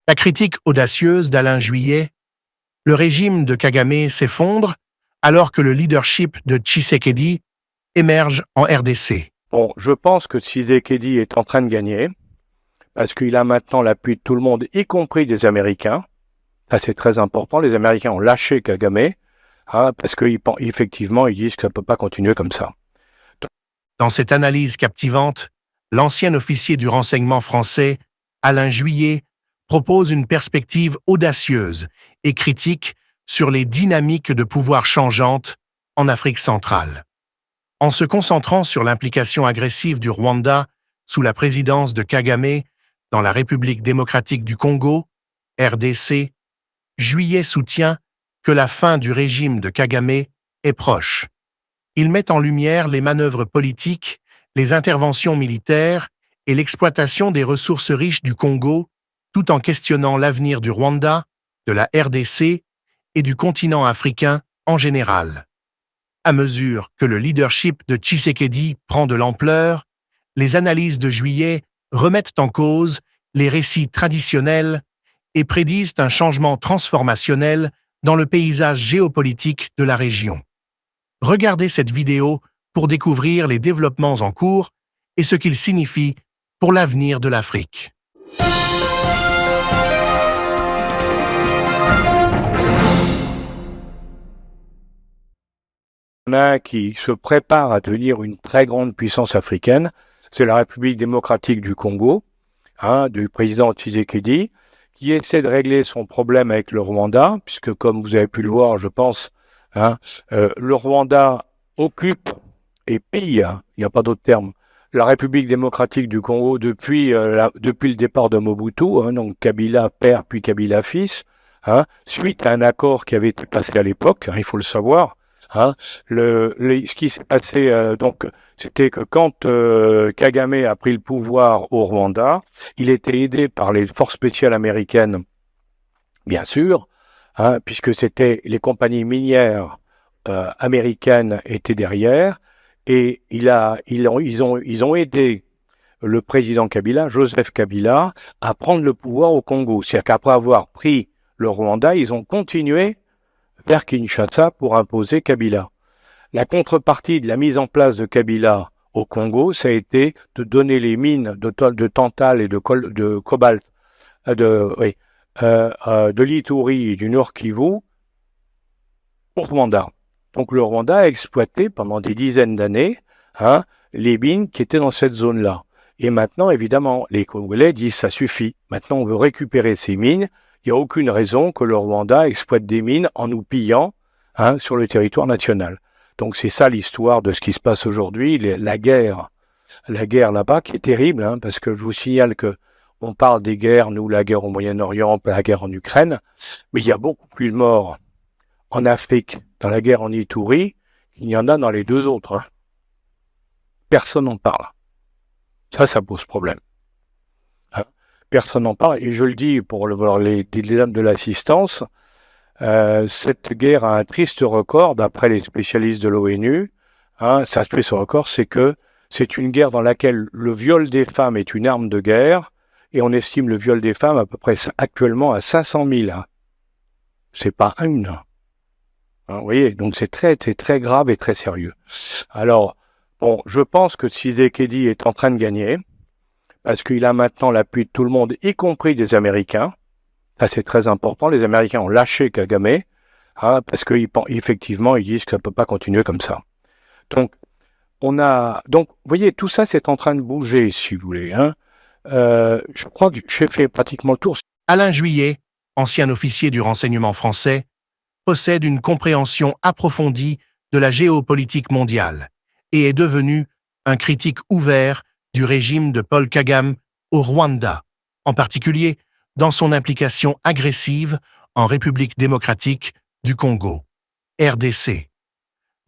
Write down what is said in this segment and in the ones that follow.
La critique audacieuse d'Alain Juillet, le régime de Kagame s'effondre alors que le leadership de Tshisekedi émerge en RDC. Bon, je pense que Tshisekedi est en train de gagner, parce qu'il a maintenant l'appui de tout le monde, y compris des Américains. Ça, c'est très important. Les Américains ont lâché Kagame, parce qu'effectivement, ils disent que ça ne peut pas continuer comme ça. Dans cette analyse captivante, l'ancien officier du renseignement français, Alain Juillet, propose une perspective audacieuse et critique sur les dynamiques de pouvoir changeantes en Afrique centrale. En se concentrant sur l'implication agressive du Rwanda sous la présidence de Kagame dans la République démocratique du Congo, RDC, Juillet soutient que la fin du régime de Kagame est proche. Il met en lumière les manœuvres politiques, les interventions militaires et l'exploitation des ressources riches du Congo, tout en questionnant l'avenir du Rwanda, de la RDC et du continent africain en général. À mesure que le leadership de Tshisekedi prend de l'ampleur, les analyses de Juillet remettent en cause les récits traditionnels et prédisent un changement transformationnel dans le paysage géopolitique de la région. Regardez cette vidéo pour découvrir les développements en cours et ce qu'ils signifient pour l'avenir de l'Afrique. Il y en a un qui se prépare à devenir une très grande puissance africaine, c'est la République démocratique du Congo, du président Tshisekedi, qui essaie de régler son problème avec le Rwanda, puisque comme vous avez pu le voir, je pense, le Rwanda occupe et pille, il n'y a pas d'autre terme, la République démocratique du Congo depuis le départ de Mobutu, donc Kabila père puis Kabila fils, suite à un accord qui avait été passé à l'époque, il faut le savoir. Ce qui s'est passé, c'était que quand Kagame a pris le pouvoir au Rwanda, il était aidé par les forces spéciales américaines, bien sûr, puisque c'était les compagnies minières américaines étaient derrière, et ils ont aidé le président Kabila, Joseph Kabila, à prendre le pouvoir au Congo. C'est-à-dire qu'après avoir pris le Rwanda, ils ont continué vers Kinshasa pour imposer Kabila. La contrepartie de la mise en place de Kabila au Congo, ça a été de donner les mines de tantal et de cobalt, de l'Ituri et du Nord Kivu au Rwanda. Donc le Rwanda a exploité pendant des dizaines d'années les mines qui étaient dans cette zone-là. Et maintenant, évidemment, les Congolais disent ça suffit. Maintenant, on veut récupérer ces mines. Il n'y a aucune raison que le Rwanda exploite des mines en nous pillant sur le territoire national. Donc c'est ça l'histoire de ce qui se passe aujourd'hui, la guerre là-bas qui est terrible, parce que je vous signale que on parle des guerres, nous la guerre au Moyen-Orient, la guerre en Ukraine, mais il y a beaucoup plus de morts en Afrique dans la guerre en Ituri qu'il y en a dans les deux autres. Personne n'en parle. Ça pose problème. Personne n'en parle, et je le dis pour les dames de l'assistance, cette guerre a un triste record, d'après les spécialistes de l'ONU. Ça triste record, c'est que c'est une guerre dans laquelle le viol des femmes est une arme de guerre, et on estime le viol des femmes à peu près actuellement à 500 000. C'est pas une. Vous voyez, donc c'est très grave et très sérieux. Alors, bon, je pense que Tshisekedi est en train de gagner, parce qu'il a maintenant l'appui de tout le monde, y compris des Américains. Ça, c'est très important. Les Américains ont lâché Kagame, parce qu'effectivement, ils disent que ça ne peut pas continuer comme ça. Donc, vous voyez, tout ça, c'est en train de bouger, si vous voulez. Je crois que j'ai fait pratiquement le tour. Alain Juillet, ancien officier du renseignement français, possède une compréhension approfondie de la géopolitique mondiale et est devenu un critique ouvert du régime de Paul Kagame au Rwanda, en particulier dans son implication agressive en République démocratique du Congo, RDC.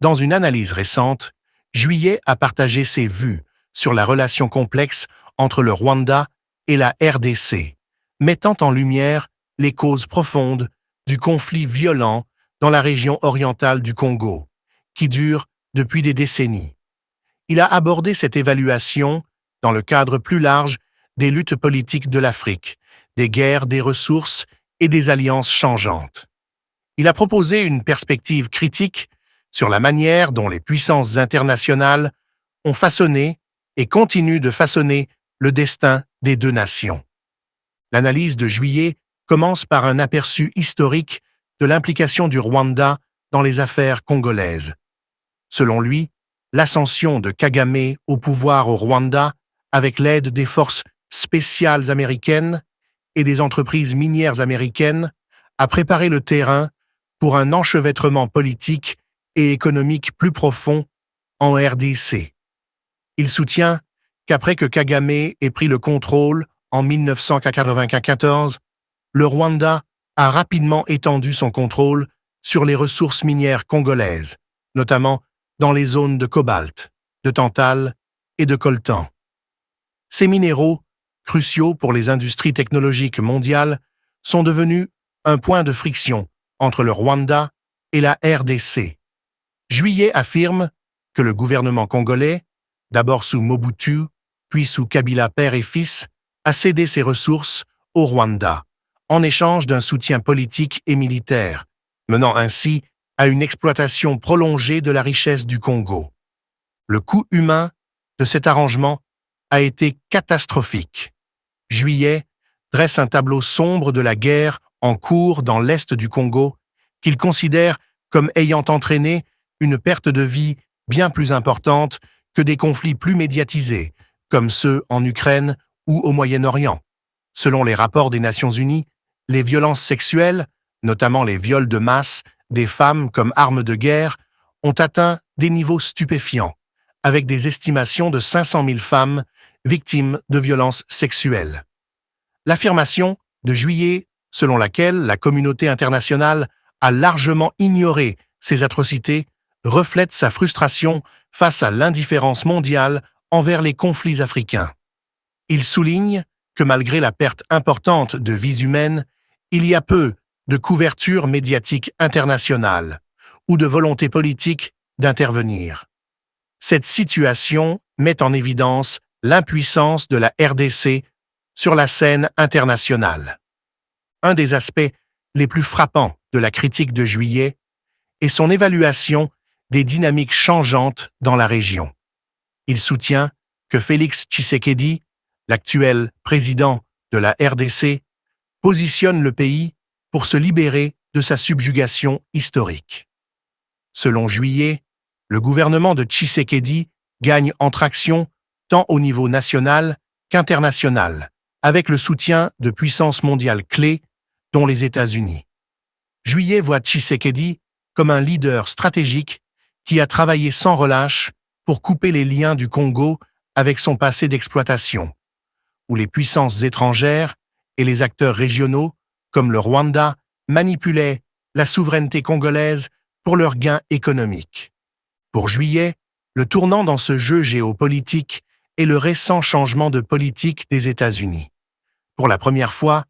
Dans une analyse récente, Juillet a partagé ses vues sur la relation complexe entre le Rwanda et la RDC, mettant en lumière les causes profondes du conflit violent dans la région orientale du Congo, qui dure depuis des décennies. Il a abordé cette évaluation dans le cadre plus large des luttes politiques de l'Afrique, des guerres, des ressources et des alliances changeantes. Il a proposé une perspective critique sur la manière dont les puissances internationales ont façonné et continuent de façonner le destin des deux nations. L'analyse de Juillet commence par un aperçu historique de l'implication du Rwanda dans les affaires congolaises. Selon lui, l'ascension de Kagame au pouvoir au Rwanda, avec l'aide des forces spéciales américaines et des entreprises minières américaines, a préparé le terrain pour un enchevêtrement politique et économique plus profond en RDC. Il soutient qu'après que Kagame ait pris le contrôle en 1994, le Rwanda a rapidement étendu son contrôle sur les ressources minières congolaises, notamment dans les zones de cobalt, de tantal et de coltan. Ces minéraux, cruciaux pour les industries technologiques mondiales, sont devenus un point de friction entre le Rwanda et la RDC. Juillet affirme que le gouvernement congolais, d'abord sous Mobutu, puis sous Kabila père et fils, a cédé ses ressources au Rwanda, en échange d'un soutien politique et militaire, menant ainsi à une exploitation prolongée de la richesse du Congo. Le coût humain de cet arrangement a été catastrophique. Juillet dresse un tableau sombre de la guerre en cours dans l'est du Congo, qu'il considère comme ayant entraîné une perte de vie bien plus importante que des conflits plus médiatisés, comme ceux en Ukraine ou au Moyen-Orient. Selon les rapports des Nations Unies, les violences sexuelles, notamment les viols de masse des femmes comme armes de guerre, ont atteint des niveaux stupéfiants, avec des estimations de 500 000 femmes victimes de violences sexuelles. L'affirmation de Juillet, selon laquelle la communauté internationale a largement ignoré ces atrocités, reflète sa frustration face à l'indifférence mondiale envers les conflits africains. Il souligne que malgré la perte importante de vies humaines, il y a peu de couverture médiatique internationale ou de volonté politique d'intervenir. Cette situation met en évidence l'impuissance de la RDC sur la scène internationale. Un des aspects les plus frappants de la critique de Juillet est son évaluation des dynamiques changeantes dans la région. Il soutient que Félix Tshisekedi, l'actuel président de la RDC, positionne le pays pour se libérer de sa subjugation historique. Selon Juillet, le gouvernement de Tshisekedi gagne en traction tant au niveau national qu'international, avec le soutien de puissances mondiales clés, dont les États-Unis. Juillet voit Tshisekedi comme un leader stratégique qui a travaillé sans relâche pour couper les liens du Congo avec son passé d'exploitation, où les puissances étrangères et les acteurs régionaux, comme le Rwanda, manipulaient la souveraineté congolaise pour leurs gains économiques. Pour Juillet, le tournant dans ce jeu géopolitique est le récent changement de politique des États-Unis. Pour la première fois,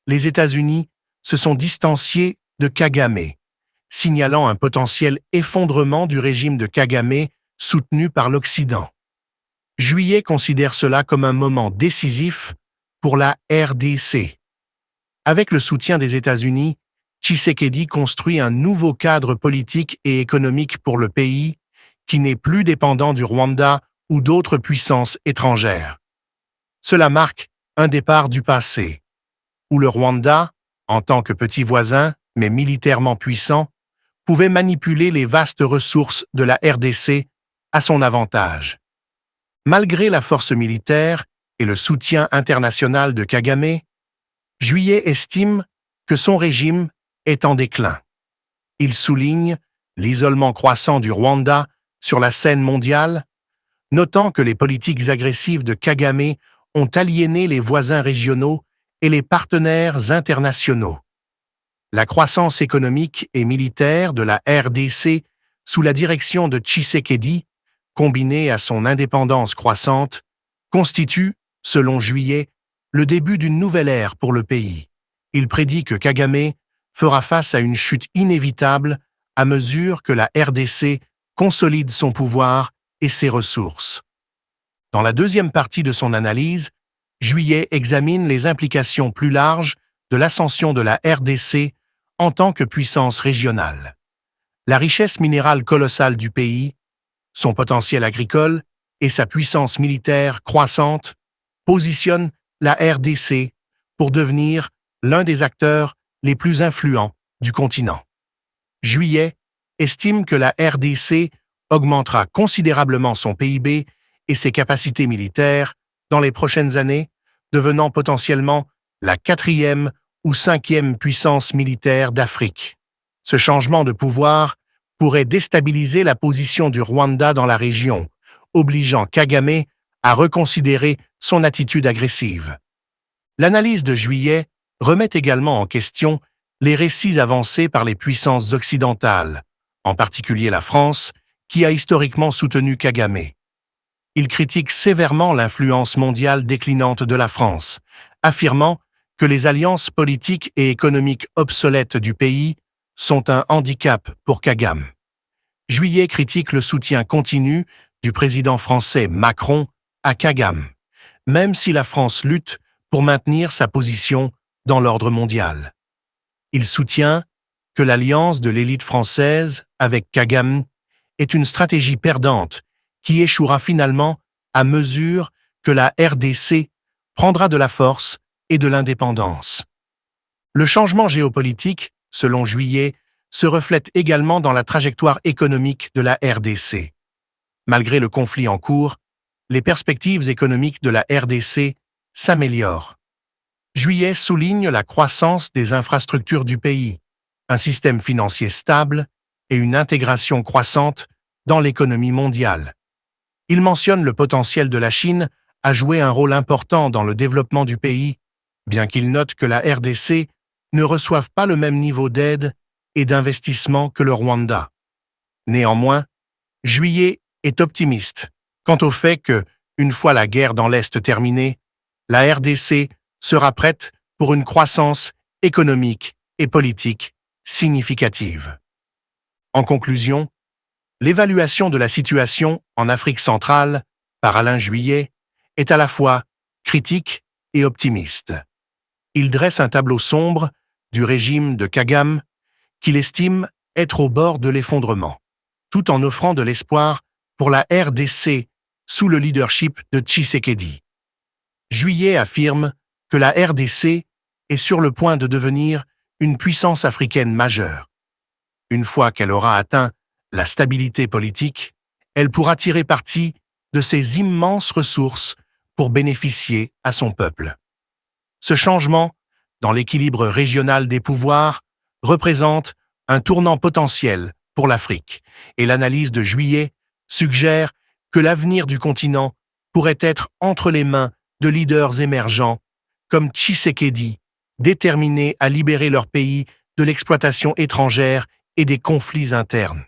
les États-Unis se sont distanciés de Kagame, signalant un potentiel effondrement du régime de Kagame soutenu par l'Occident. Juillet considère cela comme un moment décisif pour la RDC. Avec le soutien des États-Unis, Tshisekedi construit un nouveau cadre politique et économique pour le pays qui n'est plus dépendant du Rwanda ou d'autres puissances étrangères. Cela marque un départ du passé, où le Rwanda, en tant que petit voisin, mais militairement puissant, pouvait manipuler les vastes ressources de la RDC à son avantage. Malgré la force militaire et le soutien international de Kagame, Juillet estime que son régime est en déclin. Il souligne l'isolement croissant du Rwanda sur la scène mondiale, notant que les politiques agressives de Kagame ont aliéné les voisins régionaux et les partenaires internationaux. La croissance économique et militaire de la RDC sous la direction de Tshisekedi, combinée à son indépendance croissante, constitue, selon Juillet, le début d'une nouvelle ère pour le pays. Il prédit que Kagame fera face à une chute inévitable à mesure que la RDC consolide son pouvoir et ses ressources. Dans la deuxième partie de son analyse, Juillet examine les implications plus larges de l'ascension de la RDC en tant que puissance régionale. La richesse minérale colossale du pays, son potentiel agricole et sa puissance militaire croissante positionnent la RDC pour devenir l'un des acteurs les plus influents du continent. Juillet estime que la RDC augmentera considérablement son PIB et ses capacités militaires dans les prochaines années, devenant potentiellement la 4e ou 5e puissance militaire d'Afrique. Ce changement de pouvoir pourrait déstabiliser la position du Rwanda dans la région, obligeant Kagame à reconsidérer son attitude agressive. L'analyse de Juillet remet également en question les récits avancés par les puissances occidentales, en particulier la France, qui a historiquement soutenu Kagame. Il critique sévèrement l'influence mondiale déclinante de la France, affirmant que les alliances politiques et économiques obsolètes du pays sont un handicap pour Kagame. Juillet critique le soutien continu du président français Macron à Kagame, même si la France lutte pour maintenir sa position dans l'ordre mondial. Il soutient que l'alliance de l'élite française avec Kagame est une stratégie perdante qui échouera finalement à mesure que la RDC prendra de la force et de l'indépendance. Le changement géopolitique, selon Juillet, se reflète également dans la trajectoire économique de la RDC. Malgré le conflit en cours, les perspectives économiques de la RDC s'améliorent. Juillet souligne la croissance des infrastructures du pays, un système financier stable et une intégration croissante dans l'économie mondiale. Il mentionne le potentiel de la Chine à jouer un rôle important dans le développement du pays, bien qu'il note que la RDC ne reçoive pas le même niveau d'aide et d'investissement que le Rwanda. Néanmoins, Juillet est optimiste quant au fait que, une fois la guerre dans l'Est terminée, la RDC sera prête pour une croissance économique et politique significative. En conclusion, l'évaluation de la situation en Afrique centrale par Alain Juillet est à la fois critique et optimiste. Il dresse un tableau sombre du régime de Kagame qu'il estime être au bord de l'effondrement, tout en offrant de l'espoir pour la RDC sous le leadership de Tshisekedi. Juillet affirme que la RDC est sur le point de devenir une puissance africaine majeure. Une fois qu'elle aura atteint la stabilité politique, elle pourra tirer parti de ses immenses ressources pour bénéficier à son peuple. Ce changement dans l'équilibre régional des pouvoirs représente un tournant potentiel pour l'Afrique, et l'analyse de Juillet suggère que l'avenir du continent pourrait être entre les mains de leaders émergents comme Tshisekedi, déterminés à libérer leur pays de l'exploitation étrangère et des conflits internes.